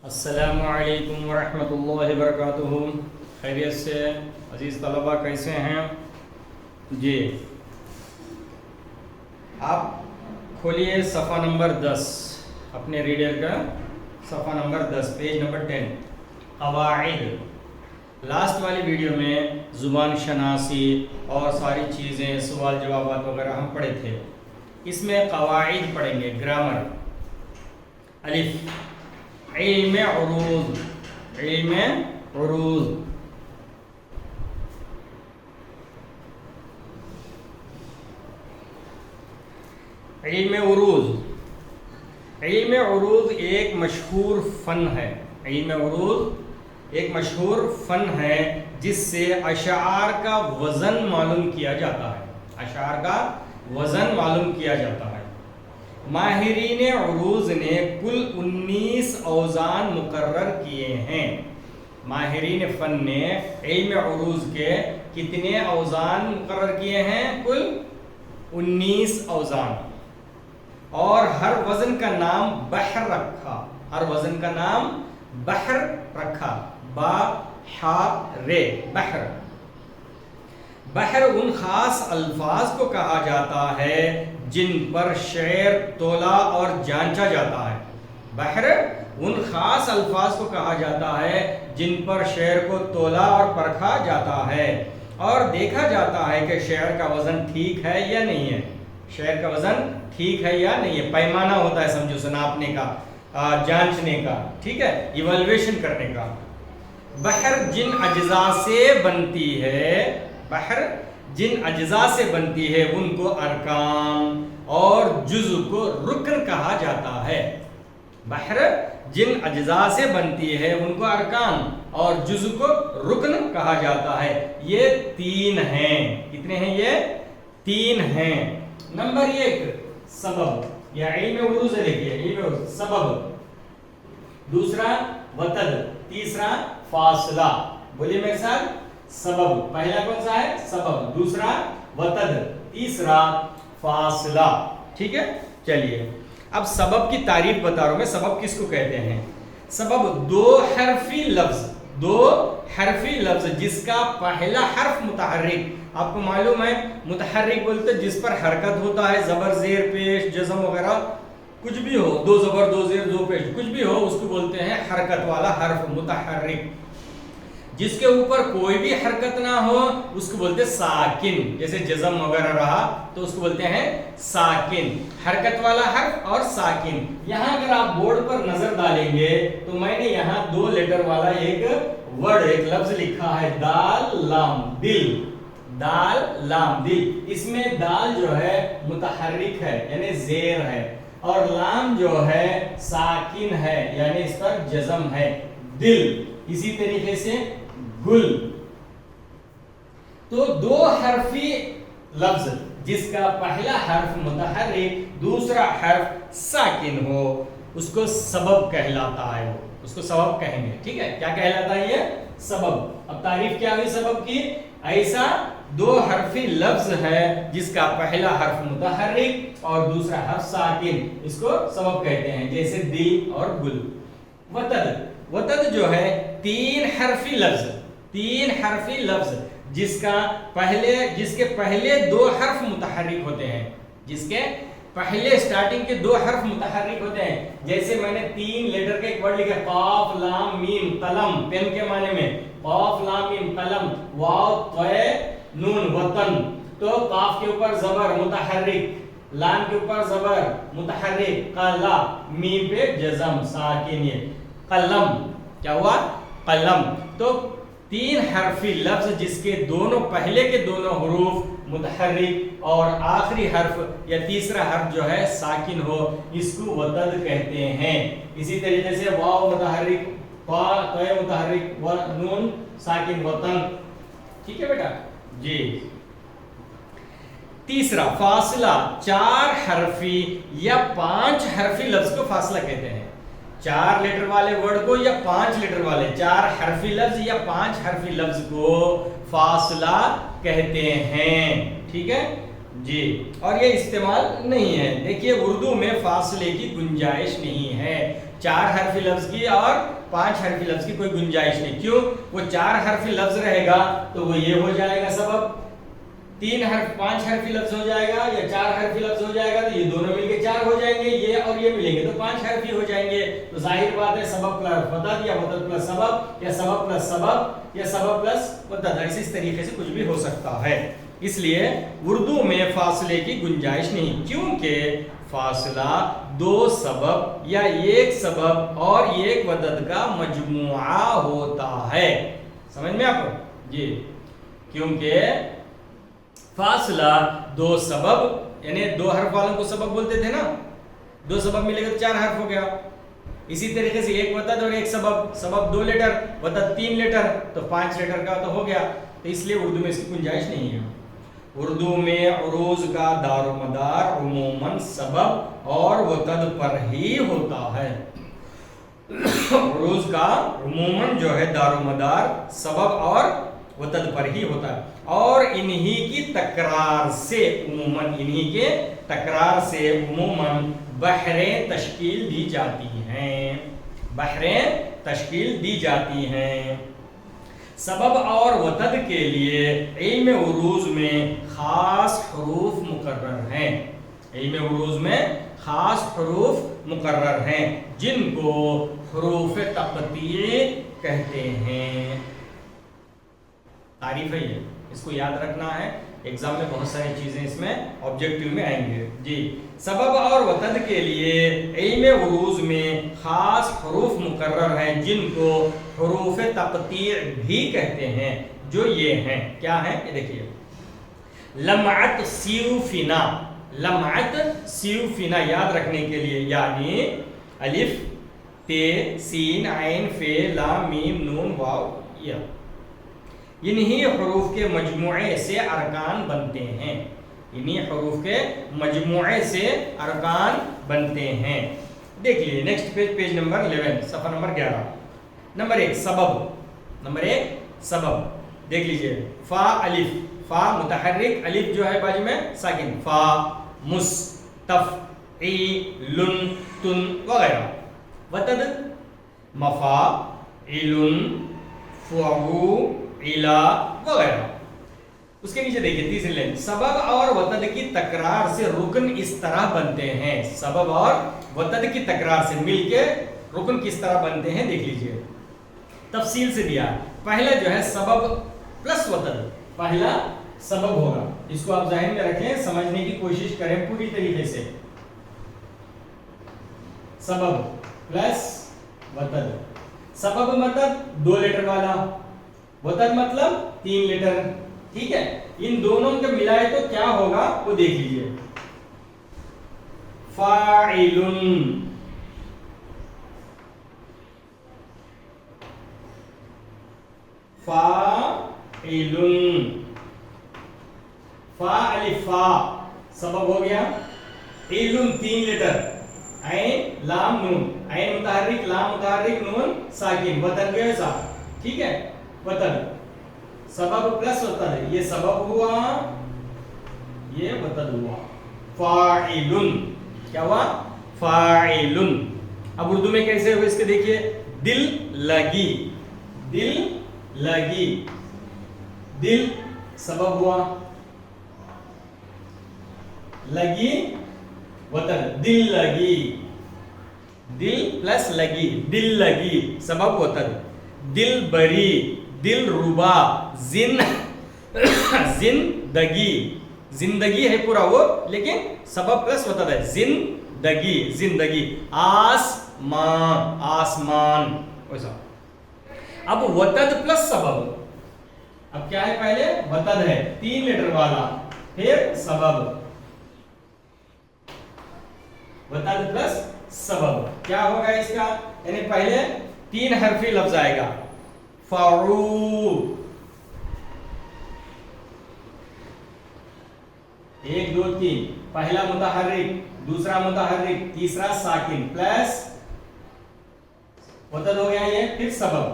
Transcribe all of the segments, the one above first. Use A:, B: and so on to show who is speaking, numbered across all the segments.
A: السلام علیکم ورحمۃ اللہ وبرکاتہ. خیریت سے عزیز طلبہ کیسے ہیں؟ جی آپ کھولیے صفحہ نمبر 10 اپنے ریڈر کا، صفحہ نمبر 10 پیج نمبر 10 قواعد. لاسٹ والی ویڈیو میں زبان شناسی اور ساری چیزیں سوال جوابات وغیرہ ہم پڑھے تھے. اس میں قواعد پڑھیں گے. گرامر. الف علم عروض. علم عروض علم عروض علم عروض ایک مشہور فن ہے. علم عروض ایک مشہور فن ہے جس سے اشعار کا وزن معلوم کیا جاتا ہے. اشعار کا وزن معلوم کیا جاتا ہے. ماہرین عروض نے کل 19 اوزان مقرر کیے ہیں. ماہرین فن نے علم عروض کے کتنے اوزان مقرر کیے ہیں؟ کل 19 اوزان. اور ہر وزن کا نام بحر رکھا. ہر وزن کا نام بحر رکھا. با حا رے بحر. بحر ان خاص الفاظ کو کہا جاتا ہے جن پر شعر تولا اور جانچا جاتا ہے. بحر ان خاص الفاظ کو کہا جاتا ہے جن پر شعر کو تولا اور پرکھا جاتا ہے اور دیکھا جاتا ہے کہ شعر کا وزن ٹھیک ہے یا نہیں ہے. شعر کا وزن ٹھیک ہے یا نہیں ہے. پیمانہ ہوتا ہے سمجھو، سناپنے کا، جانچنے کا، ٹھیک ہے، ایوالویشن کرنے کا. بحر جن اجزاء سے بنتی ہے، بحر جن اجزاء سے بنتی ہے ان کو ارکان اور جزء کو رکن کہا جاتا ہے. بحر جن اجزاء سے بنتی ہے ان کو ارکان اور جزء کو رکن کہا جاتا ہے. یہ 3 ہیں. کتنے ہیں یہ؟ 3 ہیں. نمبر 1 سبب یا علم عروض ہے. دیکھیے علم عروض سبب. دوسرا وتد. تیسرا فاصلہ. بولیے میرے ساتھ. سبب پہلا کون سا ہے؟ سبب. دوسرا وتد. تیسرا فاصلہ. ٹھیک ہے. چلیے اب سبب کی تعریف بتا رہا ہوں میں. سبب کس کو کہتے ہیں؟ سبب 2 حرفی لفظ. 2 حرفی لفظ جس کا پہلا حرف متحرک. آپ کو معلوم ہے متحرک بولتے جس پر حرکت ہوتا ہے، زبر زیر پیش جزم وغیرہ کچھ بھی ہو، 2 زبر 2 زیر 2 پیش کچھ بھی ہو، اس کو بولتے ہیں حرکت والا حرف متحرک. جس کے اوپر کوئی بھی حرکت نہ ہو اس کو بولتے ہیں ساکن. جیسے جزم وغیرہ رہا تو اس کو بولتے ہیں ساکن. حرکت والا حرف اور ساکن. یہاں اگر آپ بورڈ پر نظر ڈالیں گے تو میں نے یہاں 2 لیٹر والا ایک ورڈ، ایک لفظ لکھا ہے دال لام دل. دال لام دل. اس میں دال جو ہے متحرک ہے یعنی زیر ہے اور لام جو ہے ساکن ہے یعنی اس پر جزم ہے. دل. اسی طریقے سے گل. تو 2 حرفی لفظ جس کا پہلا حرف متحرک دوسرا حرف ساکن ہو اس کو سبب کہلاتا ہے. اس کو سبب کہیں گے. ٹھیک ہے. کیا کہلاتا ہے یہ؟ سبب. اب تعریف کیا ہوئی سبب کی؟ ایسا 2 حرفی لفظ ہے جس کا پہلا حرف متحرک اور دوسرا حرف ساکن، اس کو سبب کہتے ہیں. جیسے دل اور گل. وتد. وتد جو ہے 3 حرفی لفظ. 3 حرفی لفظ جس کے پہلے 2 حرف متحرک ہوتے ہیں. جس کے پہلے سٹارٹنگ کے 2 حرف متحرک ہوتے ہیں. جیسے میں نے 3 لیٹر کا ایک ورڈ لکھا قاف لام میم قلم. پین کے معنی میں قاف لام میم قلم. واو طے نون وطن. تو قاف کے اوپر زبر متحرک، لام کے اوپر زبر متحرک قلا، میم پہ جزم ساکن. یہ قلم. کیا ہوا؟ قلم. تو 3 حرفی لفظ جس کے دونوں پہلے کے دونوں حروف متحرک اور آخری حرف یا تیسرا حرف جو ہے ساکن ہو اس کو وتد کہتے ہیں. اسی طریقے سے واو متحرک، قا طے متحرک، و نون ساکن وطن. ٹھیک ہے بیٹا. جی. تیسرا فاصلہ. 4 حرفی یا 5 حرفی لفظ کو فاصلہ کہتے ہیں. 4 لیٹر والے ورڈ کو یا 5 لیٹر والے 4 حرفی لفظ یا 5 حرفی لفظ کو فاصلہ کہتے ہیں. ٹھیک ہے. جی اور یہ استعمال نہیں ہے. دیکھیے اردو میں فاصلے کی گنجائش نہیں ہے. 4 حرفی لفظ کی اور 5 حرفی لفظ کی کوئی گنجائش نہیں. کیوں؟ وہ 4 حرفی لفظ رہے گا تو وہ یہ ہو جائے گا سبب. 5 حرفی لفظ ہو جائے گا یا 4 حرفی لفظ ہو جائے گا تو یہ دونوں مل کے 4 ہو جائیں گے. یہ اور یہ ملیں گے تو 5 حرفی ہو جائیں گے. تو ظاہر بات ہے سبب پلس وتد یا وتد پلس سبب یا سبب پلس سبب یا سبب پلس وتد اس طریقے سے کچھ بھی ہو سکتا ہے. اس لیے اردو میں فاصلے کی گنجائش نہیں کیونکہ فاصلہ 2 سبب یا 1 سبب اور 1 وتد کا مجموعہ ہوتا ہے. سمجھ میں آپ کو؟ جی کیونکہ فاصلہ 2 سبب یعنی 2 حرف والوں کو سبب بولتے تھے نا. 2 سبب ملے گا تو 4 حرف ہو گیا. اسی طریقے سے 1 وتد اور 1 سبب. سبب 2 لیٹر وتد 3 لیٹر تو 5 لیٹر کا تو ہو گیا. تو اس لیے اردو میں اس کی گنجائش نہیں ہے. اردو میں عروض کا دار و مدار عموماً سبب اور وتد پر ہی ہوتا ہے. عروض کا عموماً جو ہے دار و مدار سبب اور وتد پر ہی ہوتا ہے اور انہی کی تکرار سے عموماً بحریں تشکیل دی جاتی ہیں. سبب اور وتد کے لیے علم عروض میں خاص حروف مقرر ہیں جن کو حروف تقطیع کہتے ہیں. تعریف ہے یہ, اس کو یاد رکھنا ہے. ایگزام میں بہت ساری چیزیں اس میں آبجیکٹیو میں آئیں گے. جی سبب اور وتد کے لیے علم عروض میں خاص حروف مقرر ہیں جن کو حروف تقطیع بھی کہتے ہیں جو یہ ہیں. کیا ہیں یہ دیکھیے. لمعت سیوفنا یاد رکھنے کے لیے یعنی الف ت سین عین ف لام میم نون واو یا انہی حروف کے مجموعے سے ارکان بنتے ہیں. دیکھ لیجیے نیکسٹ پیج نمبر 11 صفحہ نمبر 11. نمبر 1 سبب. دیکھ لیجیے فا الف. فا متحرک, الف جو ہے باجی میں ساکن. فا مستفعیل تن وغیرہ. وتد مفاعل فعوعل وغیرہ. اس کے نیچے دیکھیے تیسری لائن. سبب اور وتد کی تکرار سے رکن اس طرح بنتے ہیں. سبب اور وتد کی تکرار سے مل کے رکن کس طرح بنتے ہیں دیکھ لیجیے. تفصیل سے دیا. پہلا جو ہے سبب پلس وتد. پہلا سبب ہوگا. اس کو آپ ذہن میں رکھیں, سمجھنے کی کوشش کریں پوری طریقے سے. سبب پلس وتد. سبب مطلب 2 لیٹر والا, وتد مطلب 3 لیٹر. ٹھیک ہے, ان دونوں کو ملائے تو کیا ہوگا وہ دیکھ لیجیے. فاعل فا الف فا سبب ہو گیا. علم 3 لیٹر. عین لام نون. عین متحرک لام متحرک نون ساکن. وتد کیسا؟ ٹھیک ہے, وتد سبب پلس وتد. یہ سبب ہوا, یہ وتد ہوا. فاعل کیا ہوا؟ فاعل. اب اردو میں کیسے ہوئے اس کے دیکھیے. دل لگی. دل سبب ہوا, لگی وتد. دل لگی. دل پلس لگی. دل لگی سبب وتد. دل بری. دل ربا. زندگی ہے پورا وہ, لیکن سبب پلس وتد ہے. زندگی. آسمان ویسا. اب وتد پلس سبب. اب کیا ہے, پہلے وتد ہے 3 لیٹر والا, پھر سبب. وتد پلس سبب کیا ہوگا اس کا, یعنی پہلے 3 حرفی لفظ آئے گا. فعو 1 2 3. پہلا متحرک, دوسرا متحرک, تیسرا ساکن پلس وتد ہو گیا یہ. پھر سبب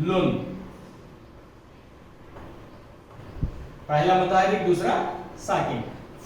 A: لن. پہلا متحرک دوسرا ساکن.